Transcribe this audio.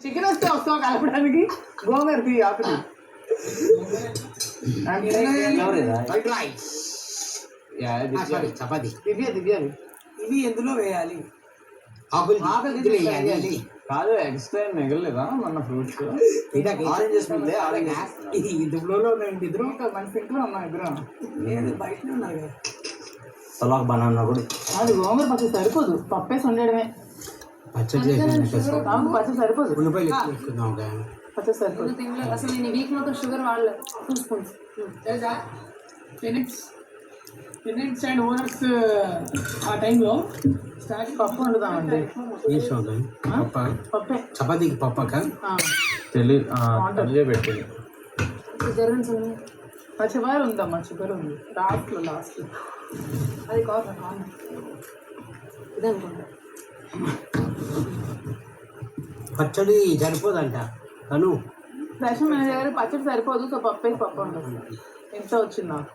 Chicken వస్తే వస్తావు కలపడానికి గోంగూర ఆకుది చపాతి దివ్య ఇవి ఎందులో వేయాలి? కాదు ఎక్స్ట్రా మిగలేదా మన ఫ్రూట్స్ ఆరెంజెస్ ఇద్దరులో ఇద్దరు మన సింక్లో ఉన్నాం ఇద్దరు లేదు బయటనే ఉన్నారు కదా. సలాక్ బనానా కూడా అది గోంగూర పచ్చడి సరిపోదు పప్పేసి ఉండడమే పచ్చడి చేసి పచ్చడి సరిపోదు ఉల్లిపాయలు ఎక్కువ వేసుకుందాం ఒక పచ్చడి సరిపోదు అసలు నేను వీక్ మొత్తం షుగర్ వాడలేదు. 2 స్పూన్స్ టెనెంట్స్ అండ్ ఓనర్స్ ఆ టైంలో స్టార్ట్ పప్పు వండుదామండి పప్పే చపాతీకి పప్పక తెలియ పెట్టింది. మర్చిపోయి ఉందా మర్చిపోయి ఉంది లాస్ట్ అది కాదు ఇదనుకుంటా. పచ్చడి సరిపోదంట తను రసం మన దగ్గర పచ్చడి సరిపోదు సో పప్పు ఉండదు ఎంత వచ్చింది నాకు